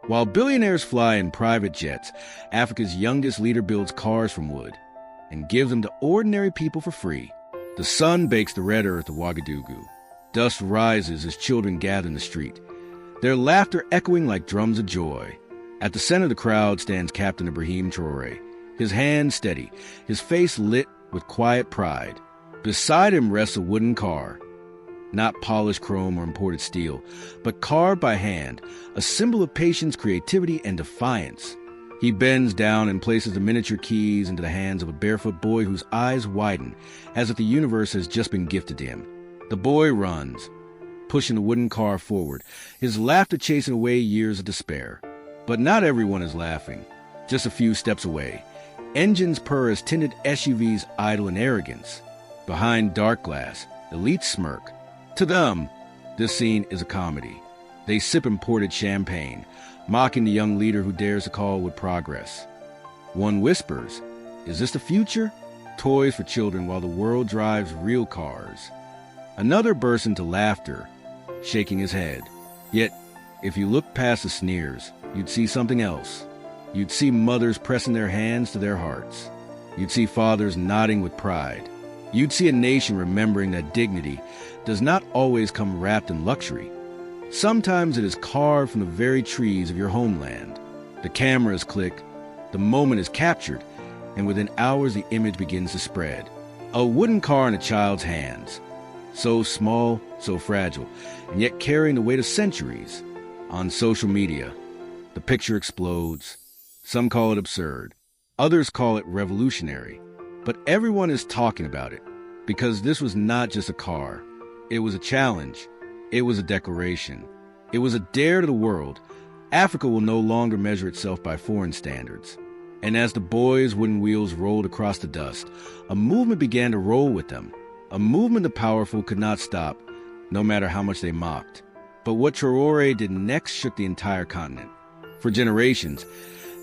While billionaires fly in private jets, Africa's youngest leader builds cars from wood and gives them to ordinary people for free. The sun bakes the red earth of Ouagadougou. Dust rises as children gather in the street, their laughter echoing like drums of joy. At the center of the crowd stands Captain Ibrahim Traoré, his hands steady, his face lit with quiet pride. Beside him rests a wooden car, not polished chrome or imported steel, but carved by hand, a symbol of patience, creativity, and defiance. He bends down and places the miniature keys into the hands of a barefoot boy whose eyes widen, as if the universe has just been gifted to him. The boy runs, pushing the wooden car forward, his laughter chasing away years of despair. But not everyone is laughing. Just a few steps away, engines purr as tinted SUVs idle in arrogance. Behind dark glass, elites smirk. To them, this scene is a comedy. They sip imported champagne, mocking the young leader who dares to call with progress. One whispers, "Is this the future? Toys for children while the world drives real cars." Another bursts into laughter, shaking his head. Yet, if you look past the sneers, you'd see something else. You'd see mothers pressing their hands to their hearts. You'd see fathers nodding with pride. You'd see a nation remembering that dignity does not always come wrapped in luxury. Sometimes it is carved from the very trees of your homeland. The cameras click, the moment is captured, and within hours the image begins to spread. A wooden car in a child's hands. So small, so fragile, and yet carrying the weight of centuries. On social media, the picture explodes. Some call it absurd. Others call it revolutionary. But everyone is talking about it, because this was not just a car. It was a challenge. It was a declaration. It was a dare to the world. Africa will no longer measure itself by foreign standards. And as the boys' wooden wheels rolled across the dust, a movement began to roll with them. A movement the powerful could not stop, no matter how much they mocked. But what Traoré did next shook the entire continent. For generations,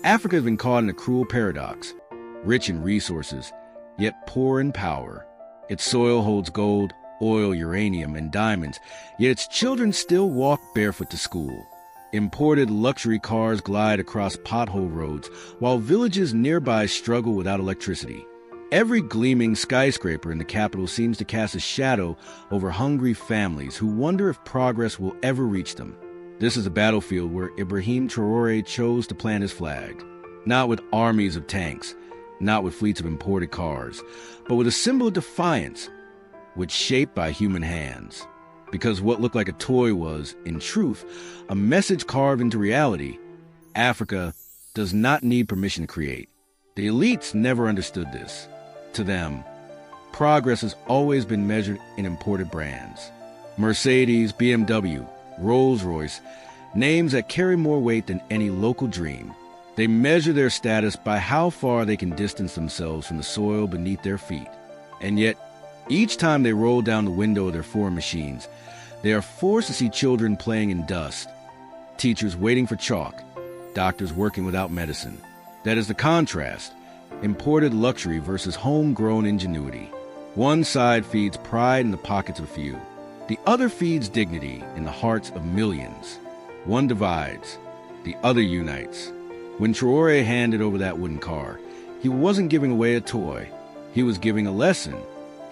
Africa has been caught in a cruel paradox. Rich in resources, yet poor in power. Its soil holds gold, oil, uranium, and diamonds, yet its children still walk barefoot to school. Imported luxury cars glide across pothole roads, while villages nearby struggle without electricity. Every gleaming skyscraper in the capital seems to cast a shadow over hungry families who wonder if progress will ever reach them. This is a battlefield where Ibrahim Traoré chose to plant his flag, not with armies of tanks, not with fleets of imported cars, but with a symbol of defiance, which shaped by human hands. Because what looked like a toy was, in truth, a message carved into reality. Africa does not need permission to create. The elites never understood this. To them, progress has always been measured in imported brands. Mercedes, BMW, Rolls-Royce, names that carry more weight than any local dream. They measure their status by how far they can distance themselves from the soil beneath their feet. And yet, each time they roll down the window of their foreign machines, they are forced to see children playing in dust, teachers waiting for chalk, doctors working without medicine. That is the contrast, imported luxury versus homegrown ingenuity. One side feeds pride in the pockets of a few. The other feeds dignity in the hearts of millions. One divides, the other unites. When Traoré handed over that wooden car, he wasn't giving away a toy. He was giving a lesson.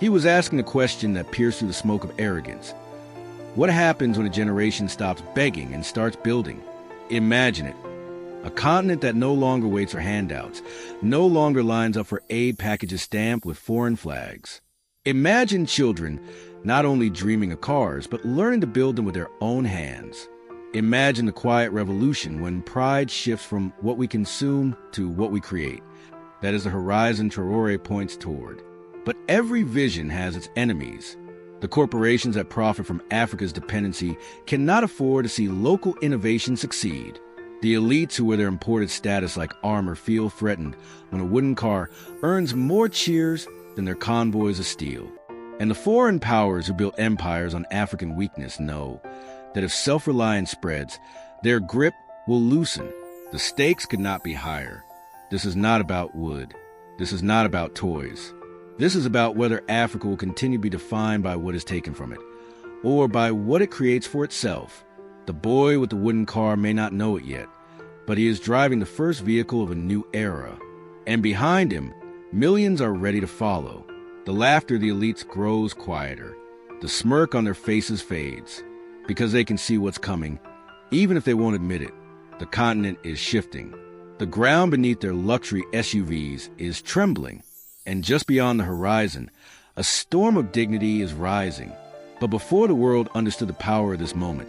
He was asking a question that pierced through the smoke of arrogance. What happens when a generation stops begging and starts building? Imagine it. A continent that no longer waits for handouts, no longer lines up for aid packages stamped with foreign flags. Imagine children not only dreaming of cars, but learning to build them with their own hands. Imagine the quiet revolution when pride shifts from what we consume to what we create. That is the horizon Traoré points toward. But every vision has its enemies. The corporations that profit from Africa's dependency cannot afford to see local innovation succeed. The elites who wear their imported status like armor feel threatened when a wooden car earns more cheers than their convoys of steel. And the foreign powers who built empires on African weakness know that if self-reliance spreads, their grip will loosen. The stakes could not be higher. This is not about wood. This is not about toys. This is about whether Africa will continue to be defined by what is taken from it, or by what it creates for itself. The boy with the wooden car may not know it yet, but he is driving the first vehicle of a new era. And behind him, millions are ready to follow. The laughter of the elites grows quieter. The smirk on their faces fades, because they can see what's coming, even if they won't admit it. The continent is shifting. The ground beneath their luxury SUVs is trembling, and just beyond the horizon, a storm of dignity is rising. But before the world understood the power of this moment,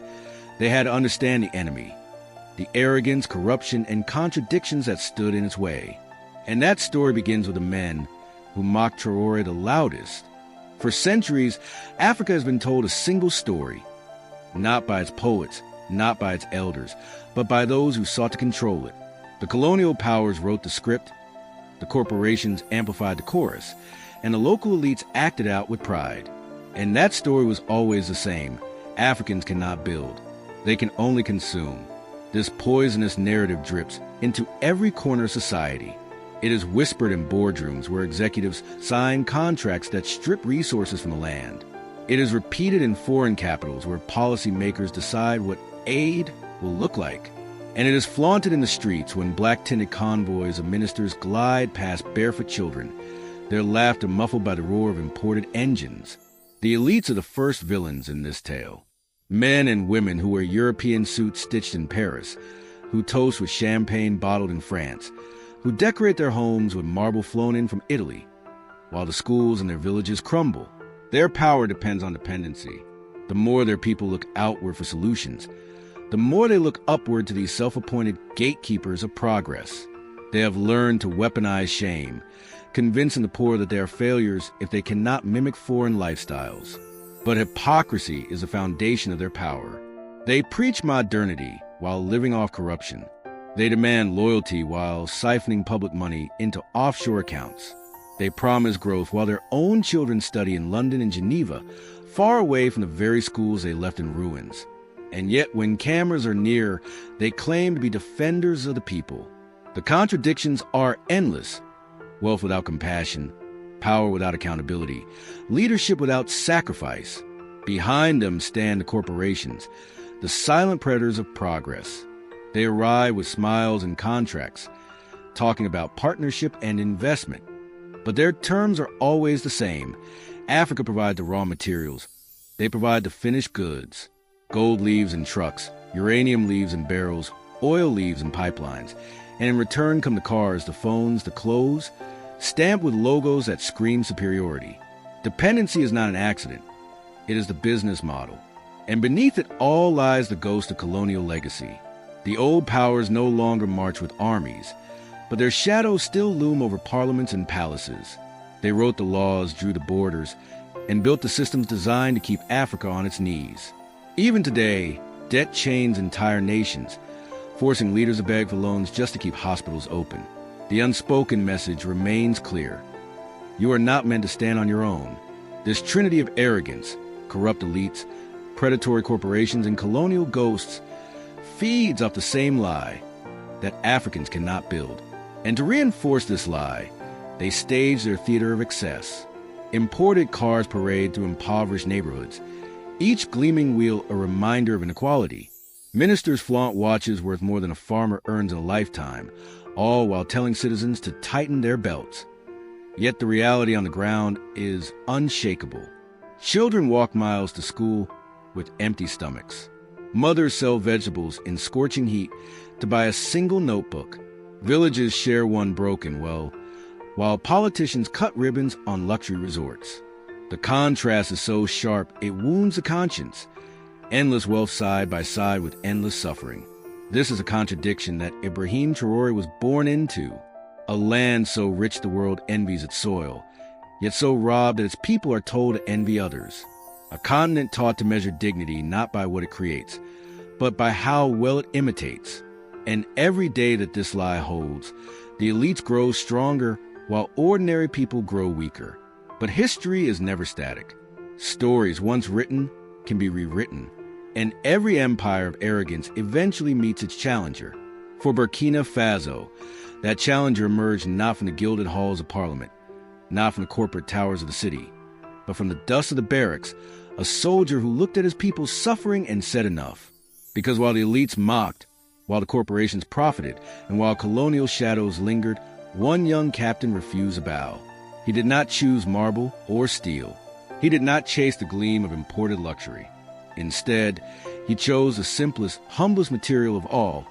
they had to understand the enemy, the arrogance, corruption, and contradictions that stood in its way. And that story begins with the men who mocked Traoré the loudest. For centuries, Africa has been told a single story, not by its poets, not by its elders, but by those who sought to control it. The colonial powers wrote the script, the corporations amplified the chorus, and the local elites acted out with pride. And that story was always the same. Africans cannot build. They can only consume. This poisonous narrative drips into every corner of society. It is whispered in boardrooms where executives sign contracts that strip resources from the land. It is repeated in foreign capitals where policymakers decide what aid will look like. And it is flaunted in the streets when black-tinted convoys of ministers glide past barefoot children, their laughter muffled by the roar of imported engines. The elites are the first villains in this tale. Men and women who wear European suits stitched in Paris, who toast with champagne bottled in France, who decorate their homes with marble flown in from Italy, while the schools in their villages crumble. Their power depends on dependency. The more their people look outward for solutions, the more they look upward to these self-appointed gatekeepers of progress. They have learned to weaponize shame, convincing the poor that they are failures if they cannot mimic foreign lifestyles. But hypocrisy is the foundation of their power. They preach modernity while living off corruption. They demand loyalty while siphoning public money into offshore accounts. They promise growth while their own children study in London and Geneva, far away from the very schools they left in ruins. And yet, when cameras are near, they claim to be defenders of the people. The contradictions are endless. Wealth without compassion, power without accountability, leadership without sacrifice. Behind them stand the corporations, the silent predators of progress. They arrive with smiles and contracts, talking about partnership and investment. But their terms are always the same. Africa provides the raw materials. They provide the finished goods. Gold leaves in trucks, uranium leaves in barrels, oil leaves in pipelines. And in return come the cars, the phones, the clothes, stamped with logos that scream superiority. Dependency is not an accident. It is the business model. And beneath it all lies the ghost of colonial legacy. The old powers no longer march with armies, but their shadows still loom over parliaments and palaces. They wrote the laws, drew the borders, and built the systems designed to keep Africa on its knees. Even today, debt chains entire nations, forcing leaders to beg for loans just to keep hospitals open. The unspoken message remains clear. You are not meant to stand on your own. This trinity of arrogance, corrupt elites, predatory corporations, and colonial ghosts feeds off the same lie that Africans cannot build. And to reinforce this lie, they stage their theater of excess. Imported cars parade through impoverished neighborhoods, each gleaming wheel a reminder of inequality. Ministers flaunt watches worth more than a farmer earns in a lifetime, all while telling citizens to tighten their belts. Yet the reality on the ground is unshakable. Children walk miles to school with empty stomachs. Mothers sell vegetables in scorching heat to buy a single notebook. Villages share one broken well, while politicians cut ribbons on luxury resorts. The contrast is so sharp it wounds the conscience. Endless wealth side by side with endless suffering. This is a contradiction that Ibrahim Traoré was born into. A land so rich the world envies its soil, yet so robbed that its people are told to envy others. A continent taught to measure dignity not by what it creates, but by how well it imitates. And every day that this lie holds, the elites grow stronger while ordinary people grow weaker. But history is never static. Stories once written can be rewritten, and every empire of arrogance eventually meets its challenger. For Burkina Faso, that challenger emerged not from the gilded halls of parliament, not from the corporate towers of the city, but from the dust of the barracks, a soldier who looked at his people suffering and said enough. Because while the elites mocked, while the corporations profited and while colonial shadows lingered, one young captain refused to bow. He did not choose marble or steel. He did not chase the gleam of imported luxury. Instead, he chose the simplest, humblest material of all,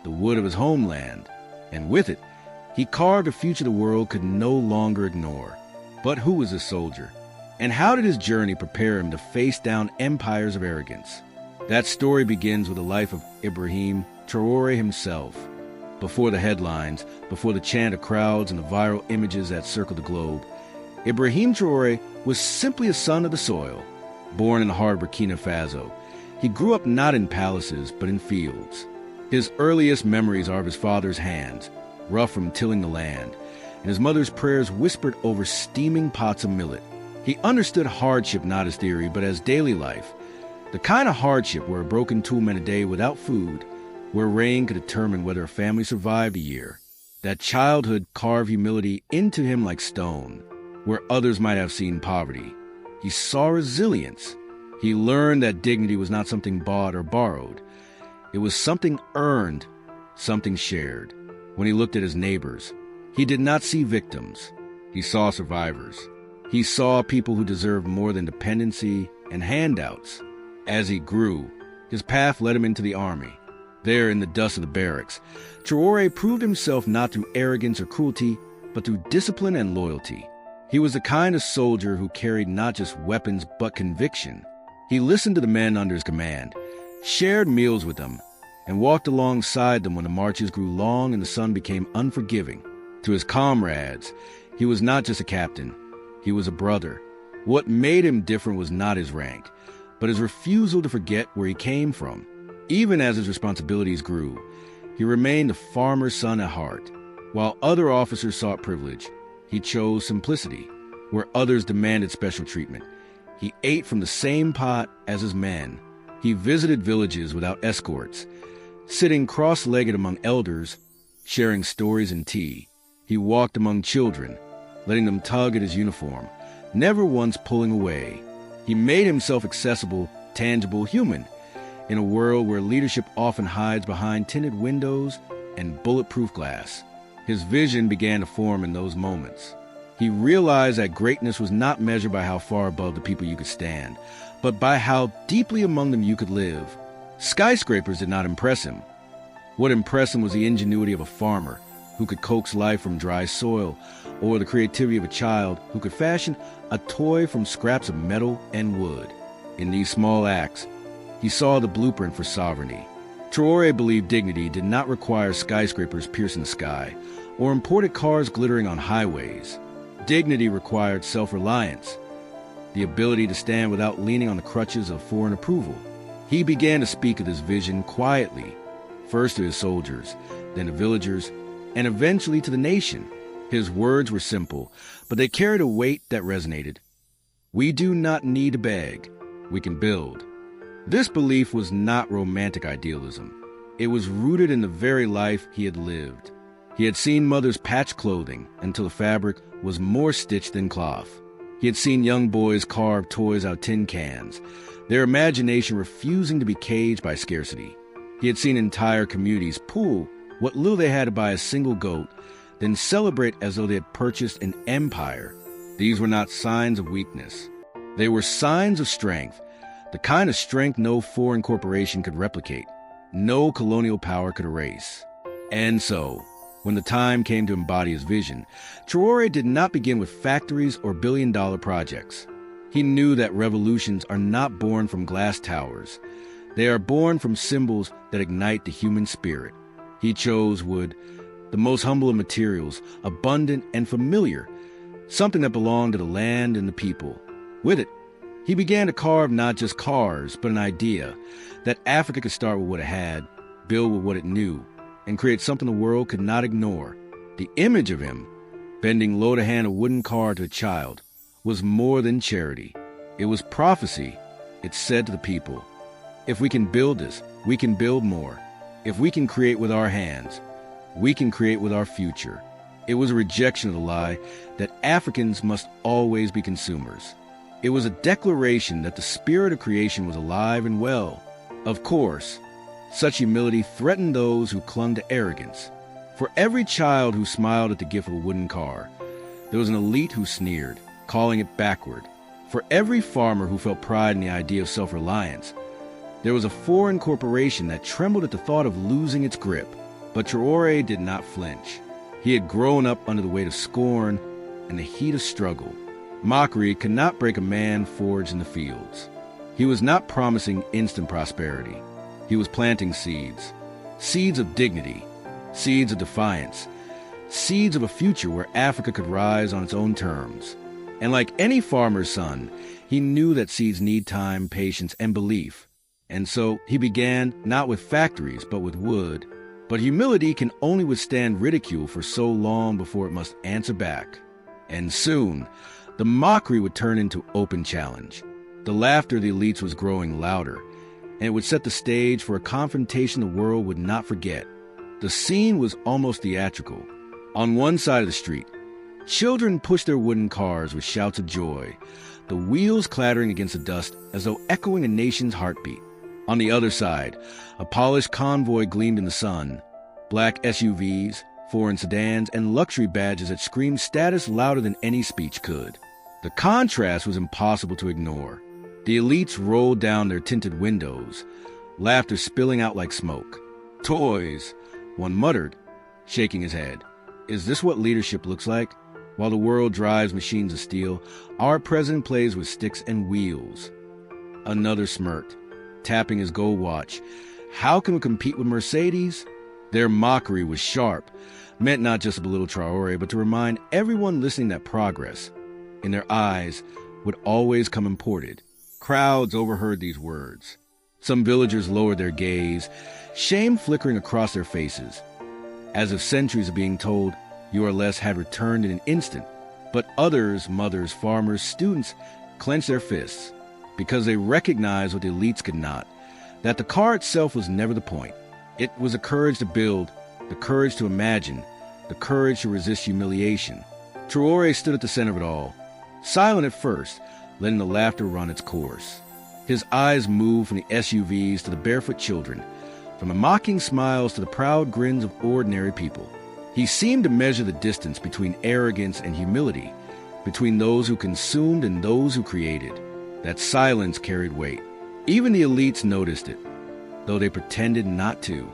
the wood of his homeland, and with it, he carved a future the world could no longer ignore. But who was this soldier? And how did his journey prepare him to face down empires of arrogance? That story begins with the life of Ibrahim Traoré himself. Before the headlines, before the chant of crowds and the viral images that circled the globe, Ibrahim Traoré was simply a son of the soil. Born in the heart of Burkina Faso, he grew up not in palaces but in fields. His earliest memories are of his father's hands, rough from tilling the land, and his mother's prayers whispered over steaming pots of millet. He understood hardship not as theory but as daily life, the kind of hardship where a broken tool meant a day without food, where rain could determine whether a family survived a year. That childhood carved humility into him like stone, where others might have seen poverty. He saw resilience. He learned that dignity was not something bought or borrowed. It was something earned, something shared. When he looked at his neighbors, he did not see victims. He saw survivors. He saw people who deserved more than dependency and handouts. As he grew, his path led him into the army. There, in the dust of the barracks, Traoré proved himself not through arrogance or cruelty, but through discipline and loyalty. He was the kind of soldier who carried not just weapons, but conviction. He listened to the men under his command, shared meals with them, and walked alongside them when the marches grew long and the sun became unforgiving. To his comrades, he was not just a captain, he was a brother. What made him different was not his rank, but his refusal to forget where he came from. Even as his responsibilities grew, he remained a farmer's son at heart. While other officers sought privilege, he chose simplicity. Where others demanded special treatment, he ate from the same pot as his men. He visited villages without escorts, sitting cross-legged among elders, sharing stories and tea. He walked among children, letting them tug at his uniform, never once pulling away. He made himself accessible, tangible, human, in a world where leadership often hides behind tinted windows and bulletproof glass. His vision began to form in those moments. He realized that greatness was not measured by how far above the people you could stand, but by how deeply among them you could live. Skyscrapers did not impress him. What impressed him was the ingenuity of a farmer who could coax life from dry soil, or the creativity of a child who could fashion a toy from scraps of metal and wood. In these small acts, he saw the blueprint for sovereignty. Traoré believed dignity did not require skyscrapers piercing the sky or imported cars glittering on highways. Dignity required self-reliance, the ability to stand without leaning on the crutches of foreign approval. He began to speak of this vision quietly, first to his soldiers, then to villagers, and eventually to the nation. His words were simple, but they carried a weight that resonated. We do not need to beg, we can build. This belief was not romantic idealism. It was rooted in the very life he had lived. He had seen mothers patch clothing until the fabric was more stitched than cloth. He had seen young boys carve toys out of tin cans, their imagination refusing to be caged by scarcity. He had seen entire communities pool what little they had to buy a single goat, then celebrate as though they had purchased an empire. These were not signs of weakness. They were signs of strength, the kind of strength no foreign corporation could replicate, no colonial power could erase. And so, when the time came to embody his vision, Traoré did not begin with factories or billion-dollar projects. He knew that revolutions are not born from glass towers. They are born from symbols that ignite the human spirit. He chose wood, the most humble of materials, abundant and familiar, something that belonged to the land and the people. With it, he began to carve not just cars, but an idea that Africa could start with what it had, build with what it knew, and create something the world could not ignore. The image of him, bending low to hand a wooden car to a child, was more than charity. It was prophecy. It said to the people, if we can build this, we can build more. If we can create with our hands, we can create with our future. It was a rejection of the lie that Africans must always be consumers. It was a declaration that the spirit of creation was alive and well. Of course, Such humility threatened those who clung to arrogance. For every child who smiled at the gift of a wooden car, there was an elite who sneered, calling it backward. For every farmer who felt pride in the idea of self-reliance, there was a foreign corporation that trembled at the thought of losing its grip. But Traoré did not flinch. He had grown up under the weight of scorn and the heat of struggle. Mockery could not break a man forged in the fields. He was not promising instant prosperity. He was planting seeds. Seeds of dignity. Seeds of defiance. Seeds of a future where Africa could rise on its own terms. And like any farmer's son, he knew that seeds need time, patience, and belief. And so he began not with factories, but with wood. But humility can only withstand ridicule for so long before it must answer back. And soon, the mockery would turn into open challenge. The laughter of the elites was growing louder, and it would set the stage for a confrontation the world would not forget. The scene was almost theatrical. On one side of the street, children pushed their wooden cars with shouts of joy, the wheels clattering against the dust as though echoing a nation's heartbeat. On the other side, a polished convoy gleamed in the sun, black SUVs, foreign sedans, and luxury badges that screamed status louder than any speech could. The contrast was impossible to ignore. The elites rolled down their tinted windows, laughter spilling out like smoke. "Toys," one muttered, shaking his head. "Is this what leadership looks like? While the world drives machines of steel, our president plays with sticks and wheels." Another smirked, tapping his gold watch. "How can we compete with Mercedes?" Their mockery was sharp, meant not just to belittle Traoré, but to remind everyone listening that progress, in their eyes, would always come imported. Crowds overheard these words. Some villagers lowered their gaze, shame flickering across their faces, as if centuries of being told, "You are less," had returned in an instant. But others, mothers, farmers, students, clenched their fists, because they recognized what the elites could not, that the car itself was never the point. It was the courage to build, the courage to imagine, the courage to resist humiliation. Traoré stood at the center of it all, silent at first, letting the laughter run its course. His eyes moved from the SUVs to the barefoot children, from the mocking smiles to the proud grins of ordinary people. He seemed to measure the distance between arrogance and humility, between those who consumed and those who created. That silence carried weight. Even the elites noticed it, though they pretended not to.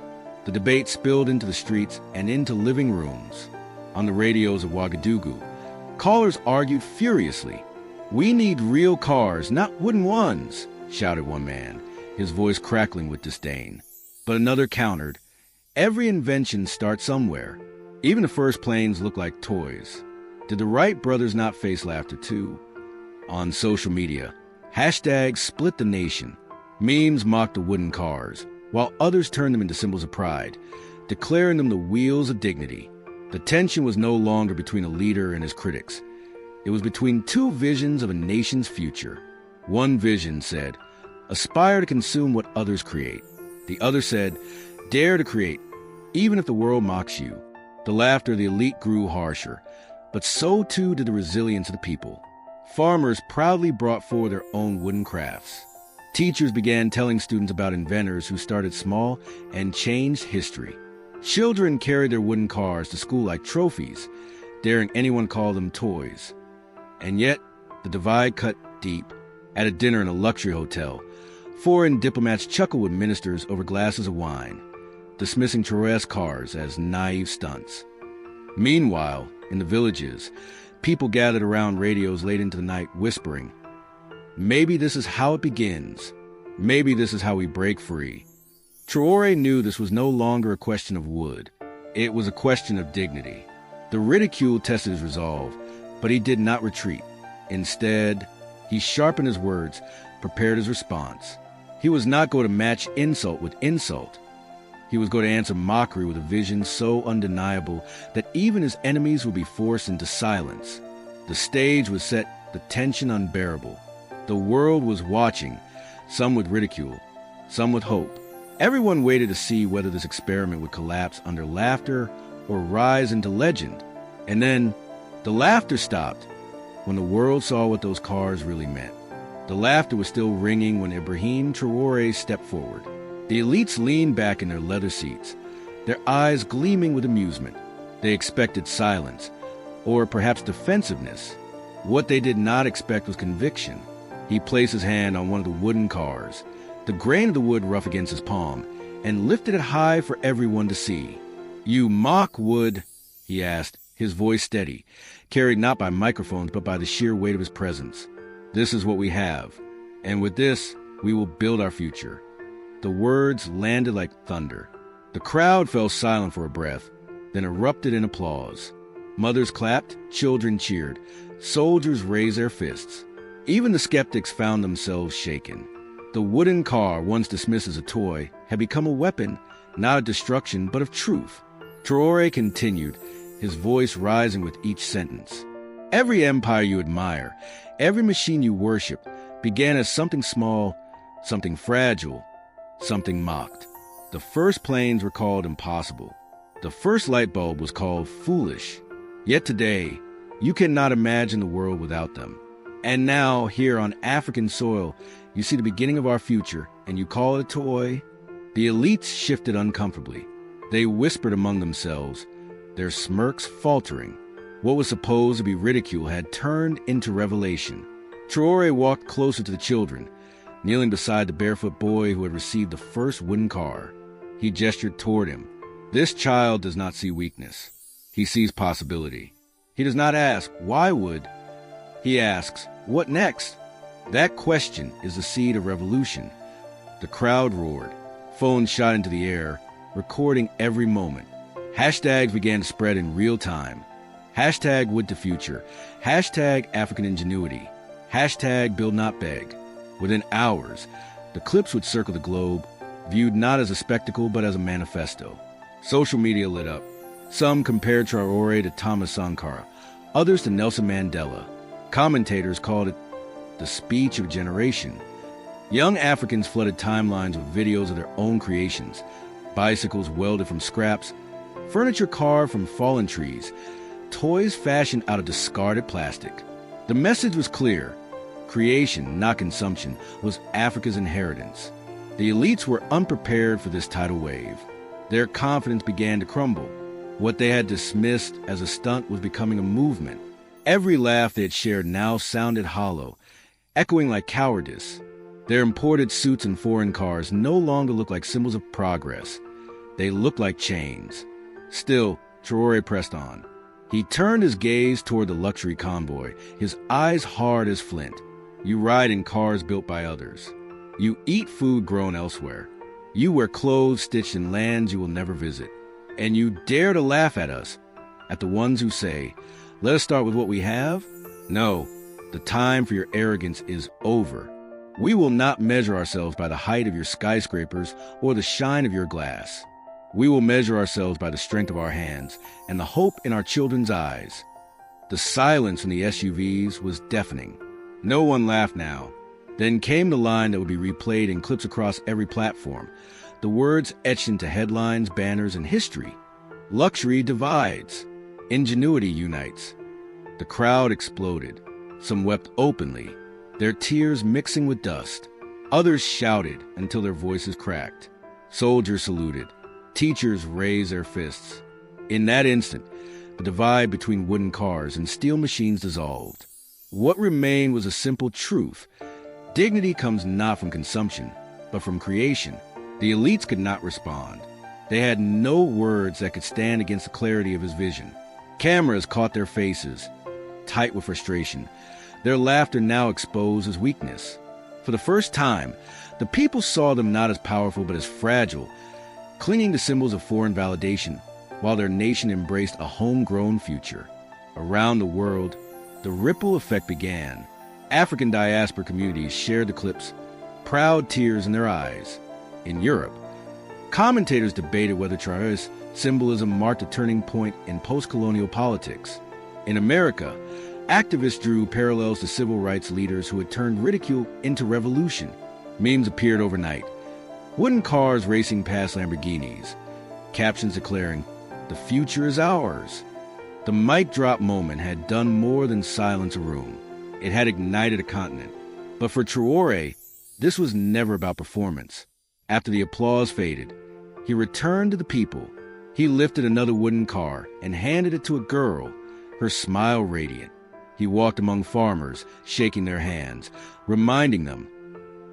The debate spilled into the streets and into living rooms. On the radios of Ouagadougou, callers argued furiously. "We need real cars, not wooden ones," shouted one man, his voice crackling with disdain. But another countered, "Every invention starts somewhere. Even the first planes look like toys." Did the Wright brothers not face laughter too? On social media, hashtags split the nation. Memes mocked the wooden cars, while others turned them into symbols of pride, declaring them the wheels of dignity. The tension was no longer between a leader and his critics. It was between two visions of a nation's future. One vision said, "Aspire to consume what others create." The other said, "Dare to create, even if the world mocks you." The laughter of the elite grew harsher, but so too did the resilience of the people. Farmers proudly brought forward their own wooden crafts. Teachers began telling students about inventors who started small and changed history. Children carried their wooden cars to school like trophies, daring anyone call them toys. And yet, the divide cut deep. At a dinner in a luxury hotel, foreign diplomats chuckled with ministers over glasses of wine, dismissing Traoré's cars as naive stunts. Meanwhile, in the villages, people gathered around radios late into the night whispering, "Maybe this is how it begins. Maybe this is how we break free." Traoré knew this was no longer a question of wood. It was a question of dignity. The ridicule tested his resolve, but he did not retreat. Instead, he sharpened his words, prepared his response. He was not going to match insult with insult. He was going to answer mockery with a vision so undeniable that even his enemies would be forced into silence. The stage was set, the tension unbearable. The world was watching, some with ridicule, some with hope. Everyone waited to see whether this experiment would collapse under laughter or rise into legend. And then the laughter stopped when the world saw what those cars really meant. The laughter was still ringing when Ibrahim Traoré stepped forward. The elites leaned back in their leather seats, their eyes gleaming with amusement. They expected silence, or perhaps defensiveness. What they did not expect was conviction. He placed his hand on one of the wooden cars, the grain of the wood rough against his palm, and lifted it high for everyone to see. "You mock wood?" he asked, his voice steady, carried not by microphones but by the sheer weight of his presence. "This is what we have, and with this, we will build our future." The words landed like thunder. The crowd fell silent for a breath, then erupted in applause. Mothers clapped, children cheered, soldiers raised their fists. Even the skeptics found themselves shaken. The wooden car, once dismissed as a toy, had become a weapon, not of destruction, but of truth. Traoré continued, his voice rising with each sentence. "Every empire you admire, every machine you worship, began as something small, something fragile, something mocked. The first planes were called impossible. The first light bulb was called foolish. Yet today, you cannot imagine the world without them. And now, here on African soil, you see the beginning of our future, and you call it a toy?" The elites shifted uncomfortably. They whispered among themselves, their smirks faltering. What was supposed to be ridicule had turned into revelation. Traoré walked closer to the children, kneeling beside the barefoot boy who had received the first wooden car. He gestured toward him. This child does not see weakness. He sees possibility. He does not ask, "Why would?" He asks, "What next?" That question is the seed of revolution. The crowd roared. Phones shot into the air, recording every moment. Hashtags began to spread in real time. Hashtag Wood to Future. Hashtag African Ingenuity. Hashtag Build Not Beg. Within hours, the clips would circle the globe, viewed not as a spectacle but as a manifesto. Social media lit up. Some compared Traoré to Thomas Sankara, others to Nelson Mandela. Commentators called it the speech of a generation. Young Africans flooded timelines with videos of their own creations, bicycles welded from scraps, furniture carved from fallen trees, toys fashioned out of discarded plastic. The message was clear. Creation, not consumption, was Africa's inheritance. The elites were unprepared for this tidal wave. Their confidence began to crumble. What they had dismissed as a stunt was becoming a movement. Every laugh they had shared now sounded hollow, echoing like cowardice. Their imported suits and foreign cars no longer looked like symbols of progress. They looked like chains. Still, Traoré pressed on. He turned his gaze toward the luxury convoy, his eyes hard as flint. You ride in cars built by others. You eat food grown elsewhere. You wear clothes stitched in lands you will never visit. And you dare to laugh at us, at the ones who say, "Let us start with what we have"? No, the time for your arrogance is over. We will not measure ourselves by the height of your skyscrapers or the shine of your glass. We will measure ourselves by the strength of our hands and the hope in our children's eyes. The silence from the SUVs was deafening. No one laughed now. Then came the line that would be replayed in clips across every platform, the words etched into headlines, banners, and history. Luxury divides. Ingenuity unites. The crowd exploded. Some wept openly, their tears mixing with dust. Others shouted until their voices cracked. Soldiers saluted. Teachers raised their fists. In that instant, the divide between wooden cars and steel machines dissolved. What remained was a simple truth. Dignity comes not from consumption, but from creation. The elites could not respond. They had no words that could stand against the clarity of his vision. Cameras caught their faces, tight with frustration, their laughter now exposed as weakness. For the first time, the people saw them not as powerful but as fragile, clinging to symbols of foreign validation, while their nation embraced a homegrown future. Around the world, the ripple effect began. African diaspora communities shared the clips, proud tears in their eyes. In Europe, commentators debated whether Traoré's symbolism marked a turning point in post-colonial politics. In America, activists drew parallels to civil rights leaders who had turned ridicule into revolution. Memes appeared overnight. Wooden cars racing past Lamborghinis. Captions declaring, "The future is ours." The mic drop moment had done more than silence a room. It had ignited a continent. But for Traoré, this was never about performance. After the applause faded, he returned to the people. He lifted another wooden car and handed it to a girl, her smile radiant. He walked among farmers, shaking their hands, reminding them,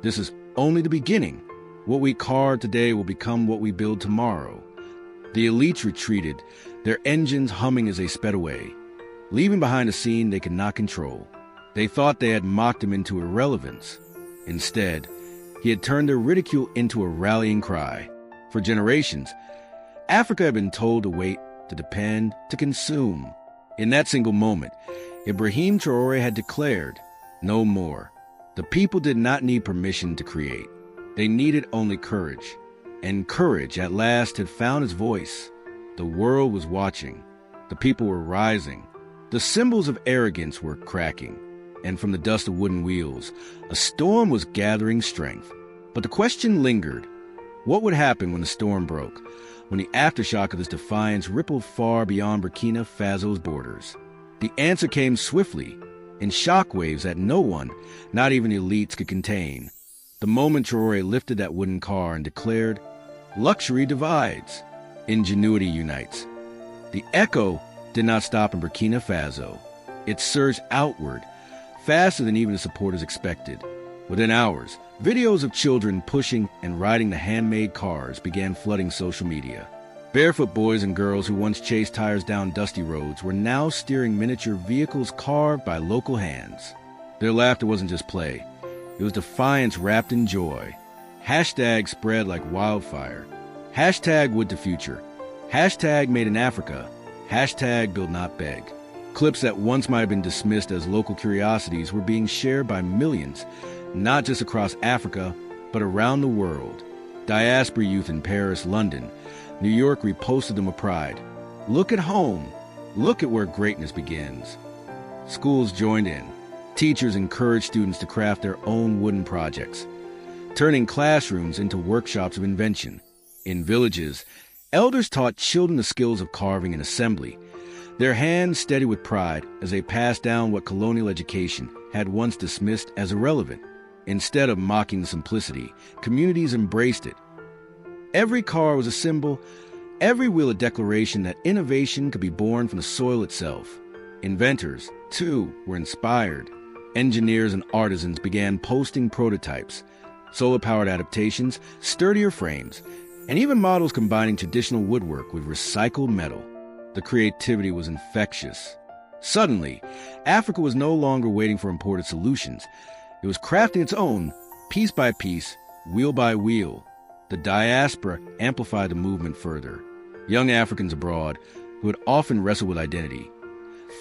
this is only the beginning. What we carve today will become what we build tomorrow. The elites retreated, their engines humming as they sped away, leaving behind a scene they could not control. They thought they had mocked him into irrelevance. Instead, he had turned their ridicule into a rallying cry. For generations, Africa had been told to wait, to depend, to consume. In that single moment, Ibrahim Traore had declared, no more. The people did not need permission to create. They needed only courage. And courage, at last, had found its voice. The world was watching. The people were rising. The symbols of arrogance were cracking. And from the dust of wooden wheels, a storm was gathering strength. But the question lingered. What would happen when the storm broke? When the aftershock of this defiance rippled far beyond Burkina Faso's borders? The answer came swiftly, in shockwaves that no one, not even the elites, could contain. The moment Traoré lifted that wooden car and declared, luxury divides, ingenuity unites. The echo did not stop in Burkina Faso. It surged outward, faster than even the supporters expected. Within hours, videos of children pushing and riding the handmade cars began flooding social media. Barefoot boys and girls who once chased tires down dusty roads were now steering miniature vehicles carved by local hands. Their laughter wasn't just play. It was defiance wrapped in joy. Hashtag spread like wildfire. Hashtag wood to future. Hashtag made in Africa. Hashtag build not beg. Clips that once might have been dismissed as local curiosities were being shared by millions, not just across Africa, but around the world. Diaspora youth in Paris, London, New York reposted them with pride. Look at home. Look at where greatness begins. Schools joined in. Teachers encouraged students to craft their own wooden projects, turning classrooms into workshops of invention. In villages, elders taught children the skills of carving and assembly, their hands steady with pride as they passed down what colonial education had once dismissed as irrelevant. Instead of mocking the simplicity, communities embraced it. Every car was a symbol, every wheel a declaration that innovation could be born from the soil itself. Inventors, too, were inspired. Engineers and artisans began posting prototypes, solar-powered adaptations, sturdier frames, and even models combining traditional woodwork with recycled metal. The creativity was infectious. Suddenly, Africa was no longer waiting for imported solutions. It was crafting its own, piece by piece, wheel by wheel. The diaspora amplified the movement further. Young Africans abroad, who had often wrestled with identity,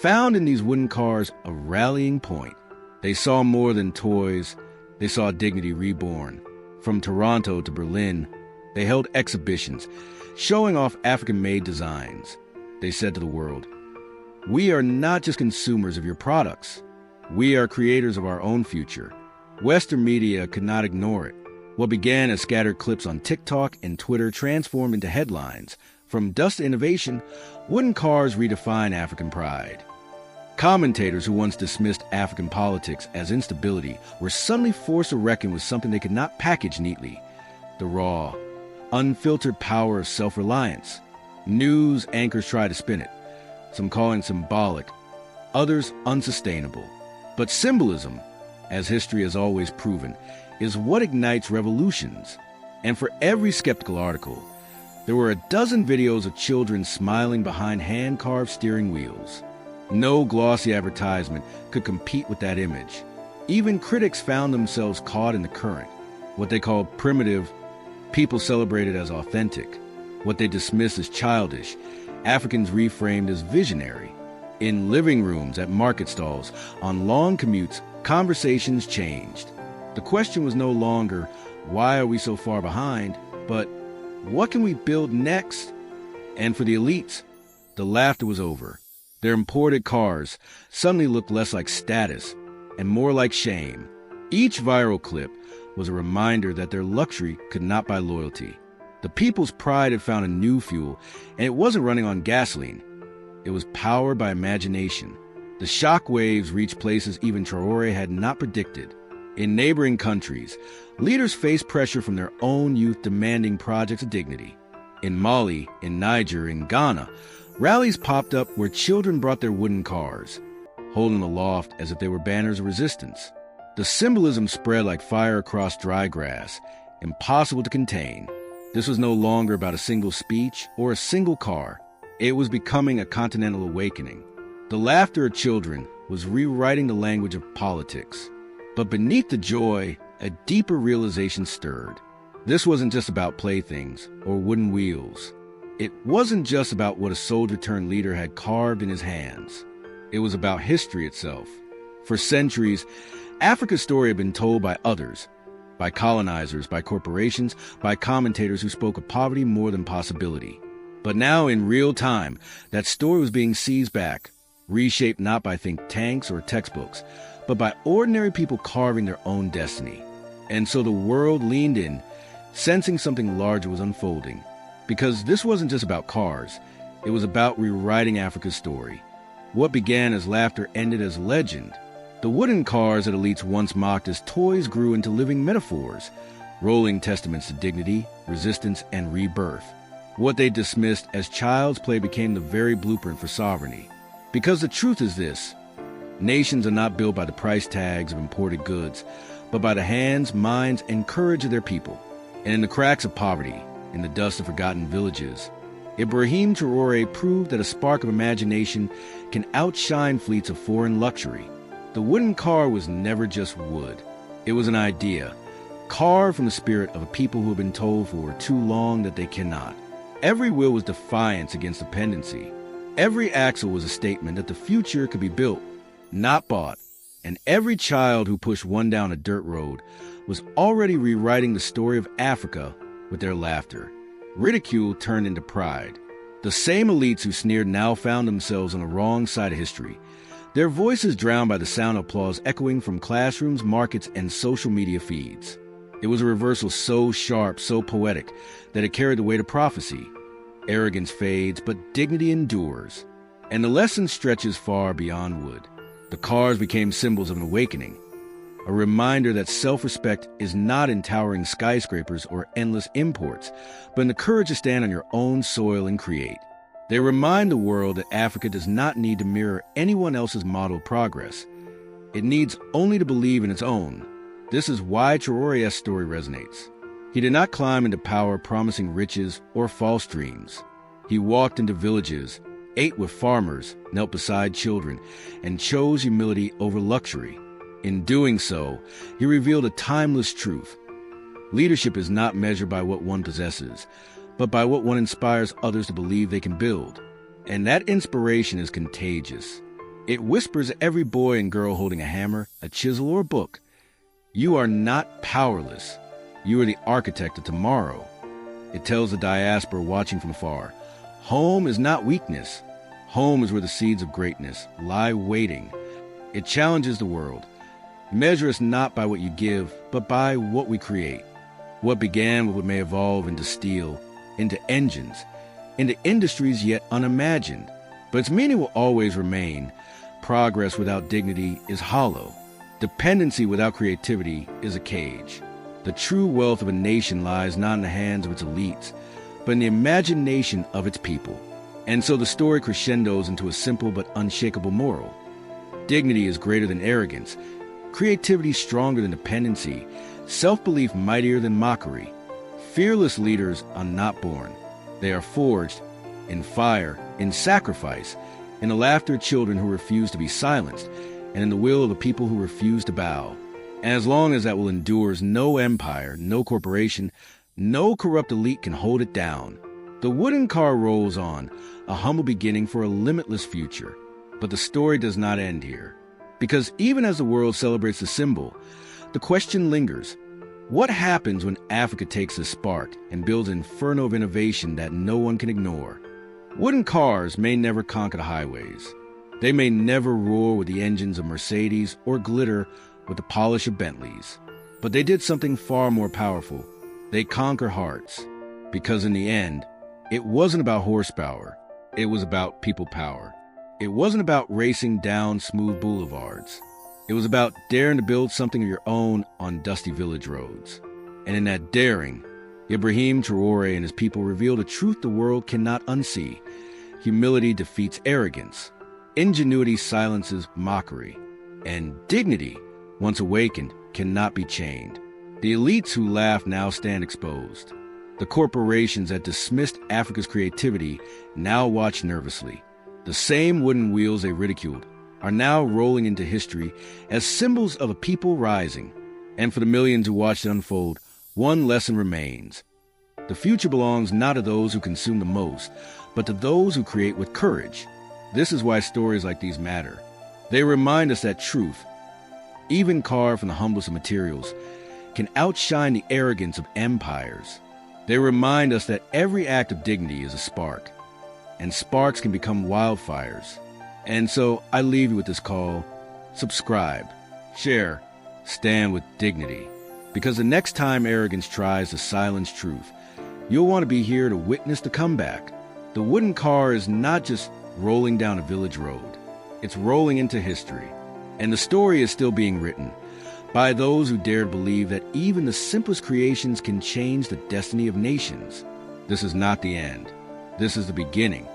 found in these wooden cars a rallying point. They saw more than toys. They saw dignity reborn. From Toronto to Berlin, they held exhibitions, showing off African-made designs. They said to the world, we are not just consumers of your products. We are creators of our own future. Western media could not ignore it. What began as scattered clips on TikTok and Twitter transformed into headlines. From dust to innovation, wooden cars redefine African pride. Commentators who once dismissed African politics as instability were suddenly forced to reckon with something they could not package neatly: the raw, unfiltered power of self-reliance. News anchors try to spin it, some calling symbolic, others unsustainable. But symbolism, as history has always proven, is what ignites revolutions. And for every skeptical article, there were a dozen videos of children smiling behind hand-carved steering wheels. No glossy advertisement could compete with that image. Even critics found themselves caught in the current. What they called primitive, people celebrated as authentic. What they dismissed as childish, Africans reframed as visionary. In living rooms, at market stalls, on long commutes, conversations changed. The question was no longer, why are we so far behind, but what can we build next? And for the elites, the laughter was over. Their imported cars suddenly looked less like status and more like shame. Each viral clip was a reminder that their luxury could not buy loyalty. The people's pride had found a new fuel, and it wasn't running on gasoline. It was powered by imagination. The shock waves reached places even Traoré had not predicted. In neighboring countries, leaders faced pressure from their own youth demanding projects of dignity. In Mali, in Niger, in Ghana, rallies popped up where children brought their wooden cars, holding aloft as if they were banners of resistance. The symbolism spread like fire across dry grass, impossible to contain. This was no longer about a single speech or a single car. It was becoming a continental awakening. The laughter of children was rewriting the language of politics. But beneath the joy, a deeper realization stirred. This wasn't just about playthings or wooden wheels. It wasn't just about what a soldier-turned-leader had carved in his hands. It was about history itself. For centuries, Africa's story had been told by others, by colonizers, by corporations, by commentators who spoke of poverty more than possibility. But now, in real time, that story was being seized back, reshaped not by think tanks or textbooks, but by ordinary people carving their own destiny. And so the world leaned in, sensing something larger was unfolding. Because this wasn't just about cars, it was about rewriting Africa's story. What began as laughter ended as legend. The wooden cars that elites once mocked as toys grew into living metaphors, rolling testaments to dignity, resistance, and rebirth. What they dismissed as child's play became the very blueprint for sovereignty. Because the truth is this: nations are not built by the price tags of imported goods, but by the hands, minds, and courage of their people. And in the cracks of poverty, in the dust of forgotten villages, Ibrahim Traoré proved that a spark of imagination can outshine fleets of foreign luxury. The wooden car was never just wood. It was an idea, carved from the spirit of a people who have been told for too long that they cannot. Every wheel was defiance against dependency. Every axle was a statement that the future could be built, not bought. And every child who pushed one down a dirt road was already rewriting the story of Africa with their laughter. Ridicule turned into pride. The same elites who sneered now found themselves on the wrong side of history, their voices drowned by the sound of applause echoing from classrooms, markets, and social media feeds. It was a reversal so sharp, so poetic, that it carried the weight of prophecy. Arrogance fades, but dignity endures. And the lesson stretches far beyond wood. The cars became symbols of an awakening, a reminder that self-respect is not in towering skyscrapers or endless imports, but in the courage to stand on your own soil and create. They remind the world that Africa does not need to mirror anyone else's model of progress. It needs only to believe in its own. This is why Traoré's story resonates. He did not climb into power promising riches or false dreams. He walked into villages, ate with farmers, knelt beside children, and chose humility over luxury. In doing so, he revealed a timeless truth. Leadership is not measured by what one possesses, but by what one inspires others to believe they can build. And that inspiration is contagious. It whispers at every boy and girl holding a hammer, a chisel, or a book. You are not powerless. You are the architect of tomorrow. It tells the diaspora watching from afar, home is not weakness. Home is where the seeds of greatness lie waiting. It challenges the world. Measure us not by what you give, but by what we create. What began with what may evolve into steel, into engines, into industries yet unimagined. But its meaning will always remain. Progress without dignity is hollow. Dependency without creativity is a cage. The true wealth of a nation lies not in the hands of its elites, but in the imagination of its people. And so the story crescendos into a simple but unshakable moral. Dignity is greater than arrogance, creativity stronger than dependency, self-belief mightier than mockery. Fearless leaders are not born. They are forged in fire, in sacrifice, in the laughter of children who refuse to be silenced, and in the will of the people who refuse to bow. And as long as that will endures, no empire, no corporation, no corrupt elite can hold it down. The wooden car rolls on, a humble beginning for a limitless future. But the story does not end here. Because even as the world celebrates the symbol, the question lingers. What happens when Africa takes this spark and builds an inferno of innovation that no one can ignore? Wooden cars may never conquer the highways. They may never roar with the engines of Mercedes or glitter with the polish of Bentleys. But they did something far more powerful. They conquer hearts. Because in the end, it wasn't about horsepower. It was about people power. It wasn't about racing down smooth boulevards. It was about daring to build something of your own on dusty village roads. And in that daring, Ibrahim Traore and his people revealed a truth the world cannot unsee. Humility defeats arrogance. Ingenuity silences mockery. And dignity, once awakened, cannot be chained. The elites who laugh now stand exposed. The corporations that dismissed Africa's creativity now watch nervously. The same wooden wheels they ridiculed are now rolling into history as symbols of a people rising. And for the millions who watched it unfold, one lesson remains. The future belongs not to those who consume the most, but to those who create with courage. This is why stories like these matter. They remind us that truth, even carved from the humblest of materials, can outshine the arrogance of empires. They remind us that every act of dignity is a spark, and sparks can become wildfires. And so I leave you with this call: subscribe, share, stand with dignity. Because the next time arrogance tries to silence truth, you'll want to be here to witness the comeback. The wooden car is not just rolling down a village road. It's rolling into history. And the story is still being written by those who dare to believe that even the simplest creations can change the destiny of nations. This is not the end. This is the beginning.